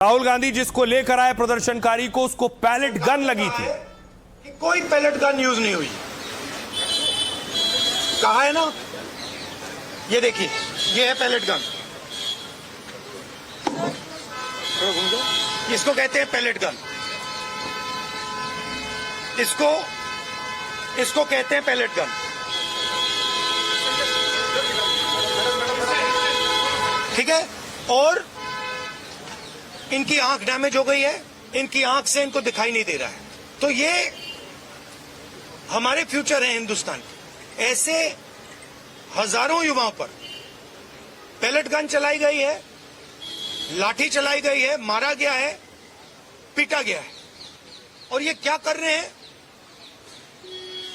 राहुल गांधी जिसको लेकर आए प्रदर्शनकारी को, उसको पैलेट गन लगी थी। कि कोई पैलेट गन यूज नहीं हुई, कहा है ना। ये देखिए, ये है पैलेट गन, इसको कहते हैं पैलेट गन, इसको कहते हैं पैलेट गन। ठीक है। और इनकी आंख डैमेज हो गई है, इनकी आंख से इनको दिखाई नहीं दे रहा है। तो ये हमारे फ्यूचर है हिंदुस्तान के। ऐसे हजारों युवाओं पर पैलेट गन चलाई गई है, लाठी चलाई गई है, मारा गया है, पीटा गया है। और ये क्या कर रहे हैं?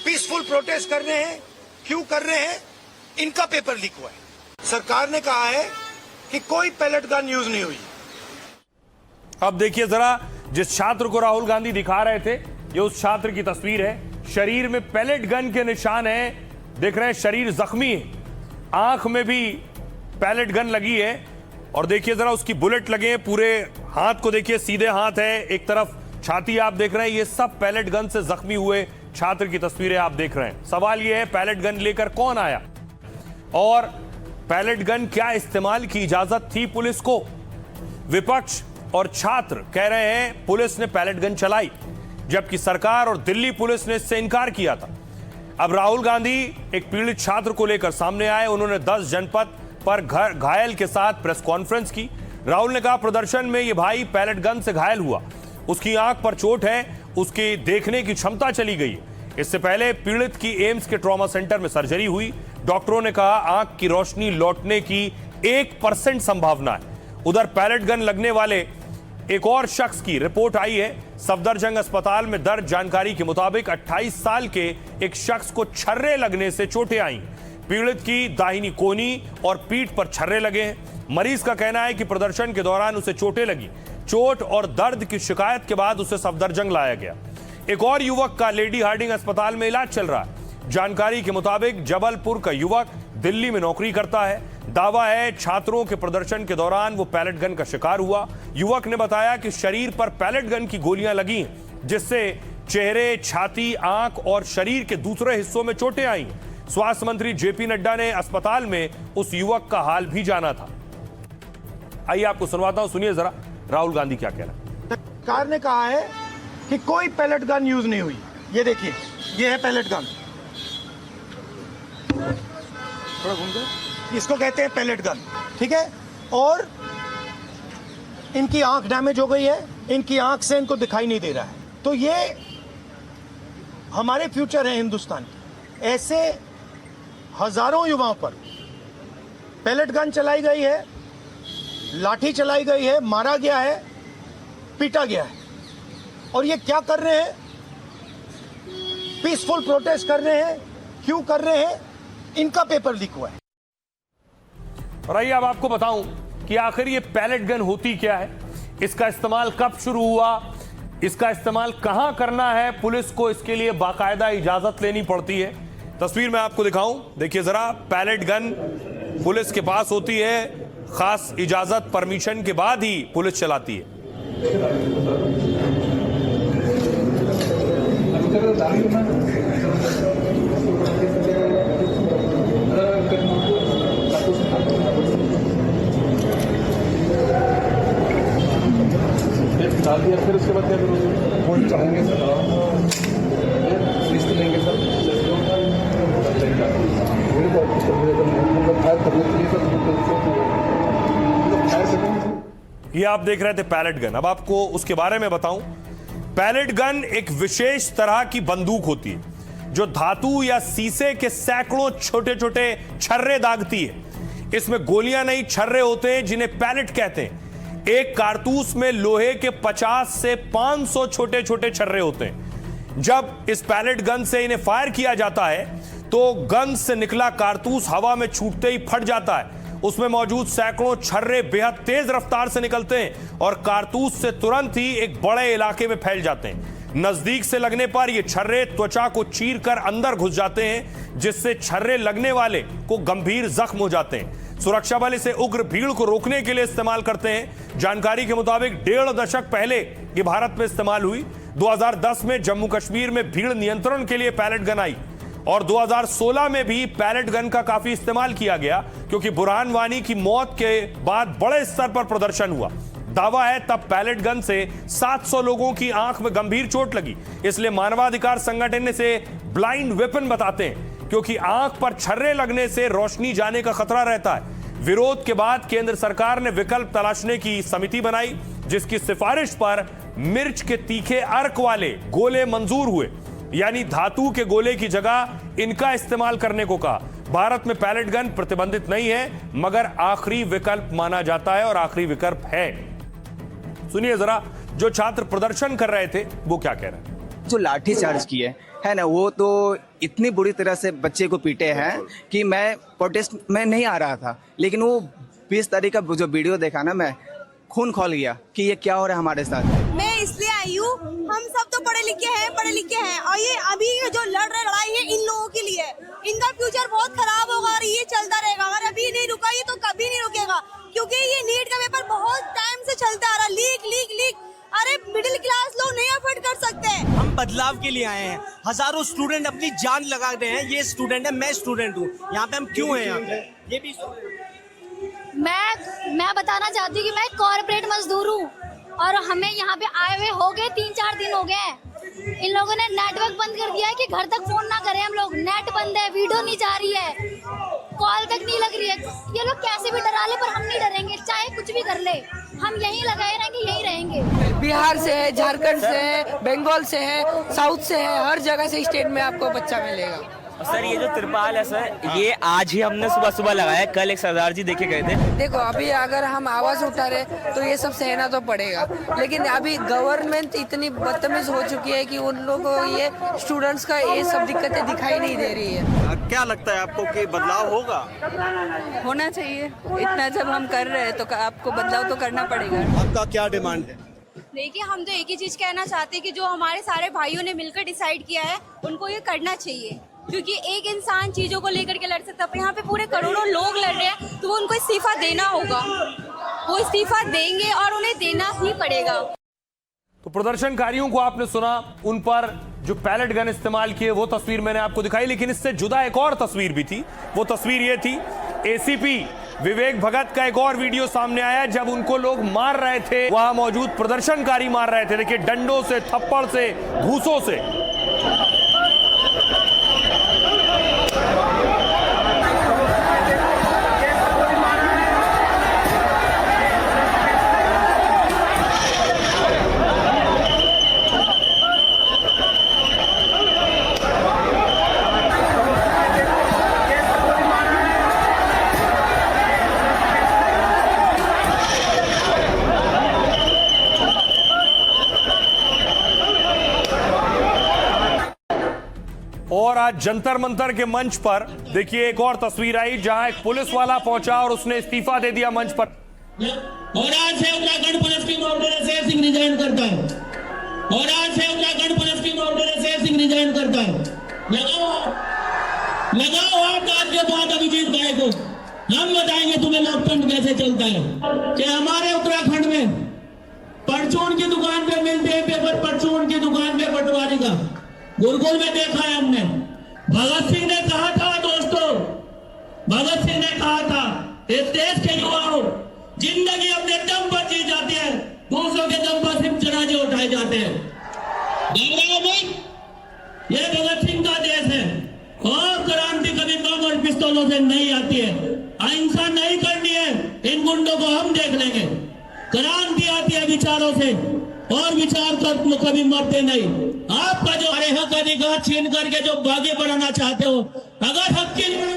पीसफुल प्रोटेस्ट कर रहे हैं। क्यों कर रहे हैं? इनका पेपर लीक हुआ है। सरकार ने कहा है कि कोई पैलेट गन यूज नहीं हुई। अब देखिए जरा, जिस छात्र को राहुल गांधी दिखा रहे थे, ये उस छात्र की तस्वीर है। शरीर में पैलेट गन के निशान हैं, देख रहे हैं, शरीर जख्मी है, आंख में भी पैलेट गन लगी है। और देखिए जरा, उसकी बुलेट लगे हैं, पूरे हाथ को देखिए, सीधे हाथ है, एक तरफ छाती आप देख रहे हैं। ये सब पैलेट गन से जख्मी हुए छात्र की तस्वीरें आप देख रहे हैं। सवाल यह है, पैलेट गन लेकर कौन आया और पैलेट गन क्या इस्तेमाल की इजाजत थी पुलिस को? विपक्ष और छात्र कह रहे हैं पुलिस ने पैलेट गन चलाई, जबकि सरकार और दिल्ली पुलिस ने इससे इनकार किया था। अब राहुल गांधी एक पीड़ित छात्र को लेकर सामने आए। उन्होंने 10 जनपद पर घायल के साथ प्रेस कॉन्फ्रेंस की। राहुल ने कहा, प्रदर्शन में ये भाई पैलेट गन से घायल हुआ, उसकी आंख पर चोट है, उसकी देखने की क्षमता चली गई। इससे पहले पीड़ित की एम्स के ट्रॉमा सेंटर में सर्जरी हुई। डॉक्टरों ने कहा आंख की रोशनी लौटने की 1% संभावना है। उधर पैलेट गन लगने वाले एक और शख्स की रिपोर्ट आई है। सफदरजंग अस्पताल में दर्ज जानकारी के मुताबिक 28 साल के एक शख्स को छर्रे लगने से चोटें आई। पीड़ित की दाहिनी कोहनी और पीठ पर छर्रे लगे हैं। मरीज का कहना है कि प्रदर्शन के दौरान उसे चोटें लगी। चोट और दर्द की शिकायत के बाद उसे सफदरजंग लाया गया। एक और युवक का लेडी हार्डिंग अस्पताल में इलाज चल रहा है। जानकारी के मुताबिक जबलपुर का युवक दिल्ली में नौकरी करता है। दावा है छात्रों के प्रदर्शन के दौरान वो पैलेट गन का शिकार हुआ। युवक ने बताया कि शरीर पर पैलेट गन की गोलियां लगी, जिससे चेहरे, छाती, आंख और शरीर के दूसरे हिस्सों में चोटें आई। स्वास्थ्य मंत्री जेपी नड्डा ने अस्पताल में उस युवक का हाल भी जाना था। आइए आपको सुनवाता हूं, सुनिए जरा राहुल गांधी क्या कह रहे हैं। सरकार ने कहा है कि कोई पैलेट गन यूज नहीं हुई। ये देखिए, ये है पैलेट गन, थोड़ा घूम जाए, इसको कहते हैं पैलेट गन। ठीक है। और इनकी आंख डैमेज हो गई है, इनकी आंख से इनको दिखाई नहीं दे रहा है। तो ये हमारे फ्यूचर है हिंदुस्तान के। ऐसे हजारों युवाओं पर पैलेट गन चलाई गई है, लाठी चलाई गई है, मारा गया है, पीटा गया है। और ये क्या कर रहे हैं? पीसफुल प्रोटेस्ट कर रहे हैं। क्यों कर रहे हैं? इनका पेपर लीक हुआ है। और आइए अब आपको बताऊं कि आखिर ये पैलेट गन होती क्या है, इसका इस्तेमाल कब शुरू हुआ, इसका इस्तेमाल कहां करना है। पुलिस को इसके लिए बाकायदा इजाजत लेनी पड़ती है। तस्वीर में आपको दिखाऊं, देखिए जरा, पैलेट गन पुलिस के पास होती है, खास इजाजत, परमिशन के बाद ही पुलिस चलाती है। फिर उसके बाद क्या करोगे? वोट चाहेंगे सर, लिस्ट लेंगे सर, ये आप देख रहे थे पैलेट गन। अब आपको उसके बारे में बताऊं। पैलेट गन एक विशेष तरह की बंदूक होती है जो धातु या शीशे के सैकड़ों छोटे छोटे छर्रे दागती है। इसमें गोलियां नहीं, छर्रे होते हैं जिन्हें पैलेट कहते हैं। एक कारतूस में लोहे के 50 से 500 छोटे छोटे छर्रे होते हैं। जब इस पैलेट गन से इन्हें फायर किया जाता है तो गन से निकला कारतूस हवा में छूटते ही फट जाता है। उसमें मौजूद सैकड़ों छर्रे बेहद तेज रफ्तार से निकलते हैं और कारतूस से तुरंत ही एक बड़े इलाके में फैल जाते हैं। नजदीक से लगने पर ये छर्रे त्वचा को चीरकर अंदर घुस जाते हैं, जिससे छर्रे लगने वाले को गंभीर जख्म हो जाते हैं। सुरक्षा बल इसे उग्र भीड़ को रोकने के लिए इस्तेमाल करते हैं। जानकारी के मुताबिक 1.5 दशक पहले ये भारत में इस्तेमाल हुई। 2010 में जम्मू कश्मीर में भीड़ नियंत्रण के लिए पैलेट गन आई और 2016 में भी पैलेट गन का काफी इस्तेमाल किया गया, क्योंकि बुरहान वानी की मौत के बाद बड़े स्तर पर प्रदर्शन हुआ। दावा है तब पैलेट गन से 700 लोगों की आंख में गंभीर चोट लगी। इसलिए मानवाधिकार संगठन इसे ब्लाइंड वेपन बताते हैं, क्योंकि आंख पर छर्रे लगने से रोशनी जाने का खतरा रहता है। विरोध के बाद केंद्र सरकार ने विकल्प तलाशने की समिति बनाई, जिसकी सिफारिश पर मिर्च के तीखे अर्क वाले गोले मंजूर हुए, यानी धातु के गोले की जगह इनका इस्तेमाल करने को कहा। भारत में पैलेट गन प्रतिबंधित नहीं है, मगर आखिरी विकल्प माना जाता है और आखिरी विकल्प है। सुनिए जरा, जो छात्र प्रदर्शन कर रहे थे वो क्या कह रहे हैं। जो लाठी चार्ज किए है ना, वो तो इतनी बुरी तरह से बच्चे को पीटे हैं कि मैं प्रोटेस्ट में नहीं आ रहा था, लेकिन वो 20 तारीख का जो वीडियो देखा ना, मैं खून खोल गया कि ये क्या हो रहा है हमारे साथ। मैं इसलिए आई हूँ, हम सब तो पढ़े लिखे हैं और ये अभी जो लड़ रहे लड़ाई है इन लोगों के लिए। इनका फ्यूचर बहुत खराब होगा और ये चलता रहेगा। अगर अभी नहीं रुका ये तो कभी नहीं रुकेगा, क्योंकि ये नीट का पेपर बहुत टाइम से चलता आ रहा। लीक अरे मिडिल क्लास लोग नहीं अफोर्ड कर सकते। हम बदलाव के लिए आए हैं। हजारों स्टूडेंट अपनी जान लगा रहे हैं। ये स्टूडेंट है, मैं स्टूडेंट हूँ। यहाँ पे हम क्यों हैं? यहाँ पे ये भी मैं बताना चाहती हूँ कि मैं कॉर्पोरेट मजदूर हूँ और हमें यहाँ पे आए हुए हो गए 3-4 दिन हो गए हैं। इन लोगों ने नेटवर्क बंद कर दिया है कि घर तक फोन ना करें हम लोग। नेट बंद है, वीडियो नहीं जा रही है, कॉल तक नहीं लग रही है। ये लोग कैसे भी डरा ले, पर हम नहीं डरेंगे, चाहे कुछ भी कर ले। हम यहीं लगाए रहेंगे, यहीं रहेंगे। बिहार से है, झारखंड से है, बंगाल से है, साउथ से है, हर जगह से स्टेट में आपको बच्चा मिलेगा। सर ये जो त्रिपाल है सर, ये आज ही हमने सुबह लगाया। कल एक सरदार जी देखे गए थे। देखो अभी अगर हम आवाज उठा रहे तो ये सब सहना तो पड़ेगा, लेकिन अभी गवर्नमेंट इतनी बदतमीज हो चुकी है कि उन लोगों को ये स्टूडेंट्स का ये सब दिक्कतें दिखाई नहीं दे रही है। क्या लगता है आपको कि बदलाव होगा? होना चाहिए। इतना जब हम कर रहे हैं तो आपको बदलाव तो करना पड़ेगा। आपका क्या डिमांड है? देखिए, हम तो एक ही चीज कहना चाहते हैं कि जो हमारे सारे भाइयों ने मिलकर डिसाइड किया है उनको ये करना चाहिए, क्योंकि एक इंसान चीजों को लेकर के लड़ सकता है, पर यहाँ पे पूरे करोड़ों लोग लड़ रहे हैं, तो वो उनको इस्तीफा देना होगा। वो इस्तीफा देंगे और उन्हें देना ही पड़ेगा। तो प्रदर्शनकारियों को आपने सुना, उन पर जो पैलेट गन इस्तेमाल किए वो तस्वीर मैंने आपको दिखाई, लेकिन इससे जुदा एक और तस्वीर भी थी। वो तस्वीर ये थी, एसीपी विवेक भगत का एक और वीडियो सामने आया जब उनको लोग मार रहे थे, वहां मौजूद प्रदर्शनकारी मार रहे थे। देखिए, डंडों से, थप्पड़ से, घूसों से। और आज जंतर मंतर के मंच पर देखिए एक और तस्वीर आई जहां एक पुलिस वाला पहुंचा और उसने इस्तीफा दे दिया मंच पर। और आज से उत्तराखंड पुलिस की नौकरी से सिंह रिजाइन करता है। और आज से उत्तराखंड पुलिस की नौकरी से सिंह रिजाइन करता है। लगाओ आप आज के बाद अभिजीत भाई को, हम बताएंगे तुम्हें लोकतंत्र कैसे चलता है। कि हमारे उत्तराखंड में परचून की दुकान पे मिलते हैं पेपर, परचून की दुकान पे पटवारी का गुरुकुल में देखा है हमने। भगत सिंह ने कहा था दोस्तों, भगत सिंह ने कहा था, इस देश के युवाओं, जिंदगी अपने दम पर जी जाती है, दूसरों के दम पर सिर्फ जनाजे उठाए जाते हैं। नहीं, ये भगत सिंह का देश है और क्रांति कभी बम और पिस्तौलों से नहीं आती है। अहिंसा नहीं करनी है, इन गुंडों को हम देख लेंगे। क्रांति आती है विचारों से और विचार कर कभी मरते नहीं। आपका जो हक अधिकार छीन करके जो भाग्य बनाना चाहते हो, अगर हक के लिए।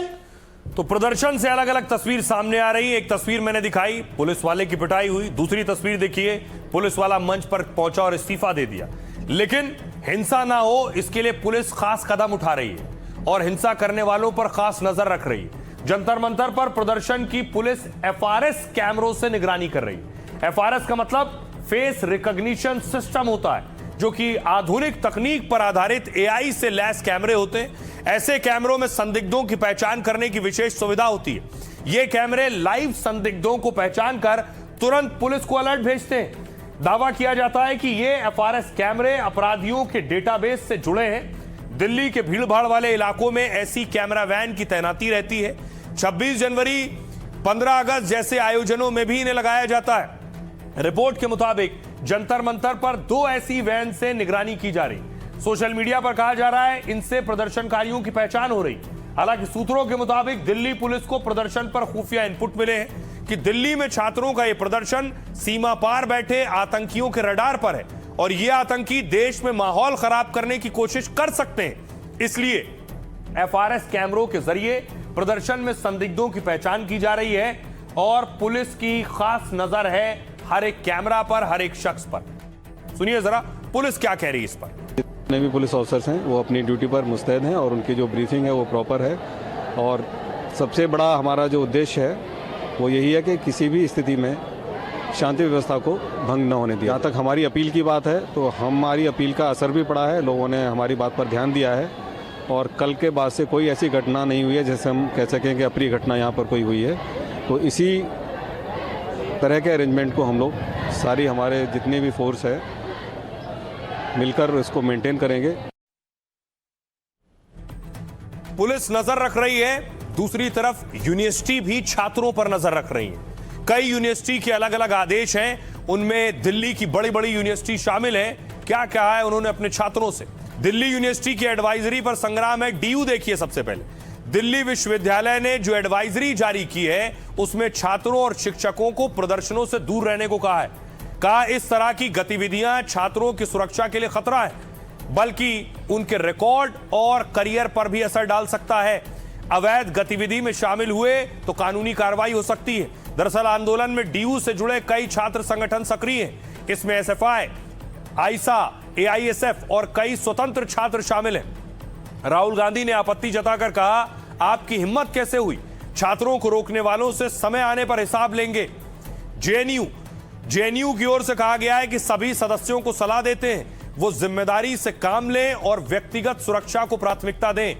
तो प्रदर्शन से अलग अलग तस्वीर सामने आ रही है। एक तस्वीर मैंने दिखाई, पुलिस वाले की पिटाई हुई। दूसरी तस्वीर देखिए, पुलिस वाला मंच पर पहुंचा और इस्तीफा दे दिया। लेकिन हिंसा ना हो इसके लिए पुलिस खास कदम उठा रही है और हिंसा करने वालों पर खास नजर रख रही है। जंतर मंतर पर प्रदर्शन की पुलिस एफआरएस कैमरों से निगरानी कर रही है। एफआरएस का मतलब फेस रिकॉग्निशन सिस्टम होता है, जो कि आधुनिक तकनीक पर आधारित एआई से लैस कैमरे होते हैं। ऐसे कैमरों में संदिग्धों की पहचान करने की विशेष सुविधा होती है। ये कैमरे लाइव संदिग्धों को पहचान कर तुरंत पुलिस को अलर्ट भेजते हैं। दावा किया जाता है कि ये एफआरएस कैमरे अपराधियों के डेटाबेस से जुड़े हैं। दिल्ली के भीड़भाड़ वाले इलाकों में ऐसी कैमरा वैन की तैनाती रहती है। 26 जनवरी 15 अगस्त जैसे आयोजनों में भी इन्हें लगाया जाता है। रिपोर्ट के मुताबिक जंतर मंतर पर 2 ऐसी वैन से निगरानी की जा रही। सोशल मीडिया पर कहा जा रहा है इनसे प्रदर्शनकारियों की पहचान हो रही। हालांकि सूत्रों के मुताबिक दिल्ली पुलिस को प्रदर्शन पर खुफिया इनपुट मिले हैं कि दिल्ली में छात्रों का यह प्रदर्शन सीमा पार बैठे आतंकियों के रडार पर है और ये आतंकी देश में माहौल खराब करने की कोशिश कर सकते हैं। इसलिए एफआरएस कैमरों के जरिए प्रदर्शन में संदिग्धों की पहचान की जा रही है और पुलिस की खास नजर है हर एक कैमरा पर, हर एक शख्स पर। सुनिए जरा पुलिस क्या कह रही है इस पर। जितने भी पुलिस ऑफिसर्स हैं वो अपनी ड्यूटी पर मुस्तैद हैं और उनकी जो ब्रीफिंग है वो प्रॉपर है। और सबसे बड़ा हमारा जो उद्देश्य है वो यही है कि किसी भी स्थिति में शांति व्यवस्था को भंग न होने दिया। जहाँ तक हमारी अपील की बात है तो हमारी अपील का असर भी पड़ा है, लोगों ने हमारी बात पर ध्यान दिया है और कल के बाद से कोई ऐसी घटना नहीं हुई है जैसे हम कह सकें कि अप्रिय घटना यहाँ पर कोई हुई है। तो इसी तरह के अरेंजमेंट को हम लोग सारी हमारे जितनी भी फोर्स है मिलकर इसको मेंटेन करेंगे। पुलिस नजर रख रही है, दूसरी तरफ यूनिवर्सिटी भी छात्रों पर नजर रख रही है। कई यूनिवर्सिटी के अलग अलग आदेश हैं, उनमें दिल्ली की बड़ी बड़ी यूनिवर्सिटी शामिल है। क्या कहा है उन्होंने अपने छात्रों से। दिल्ली यूनिवर्सिटी की एडवाइजरी पर संग्राम है। डीयू देखिए सबसे पहले। दिल्ली विश्वविद्यालय ने जो एडवाइजरी जारी की है उसमें छात्रों और शिक्षकों को प्रदर्शनों से दूर रहने को कहा है। कहा इस तरह की गतिविधियां छात्रों की सुरक्षा के लिए खतरा है, बल्कि उनके रिकॉर्ड और करियर पर भी असर डाल सकता है। अवैध गतिविधि में शामिल हुए तो कानूनी कार्रवाई हो सकती है। दरअसल आंदोलन में डीयू से जुड़े कई छात्र संगठन सक्रिय हैं। इसमें एसएफआई, आईसा, एआईएसएफ और कई स्वतंत्र छात्र शामिल हैं। राहुल गांधी ने आपत्ति जताकर कहा आपकी हिम्मत कैसे हुई, छात्रों को रोकने वालों से समय आने पर हिसाब लेंगे। जेएनयू की ओर से कहा गया है कि सभी सदस्यों को सलाह देते हैं वो जिम्मेदारी से काम लें और व्यक्तिगत सुरक्षा को प्राथमिकता दें।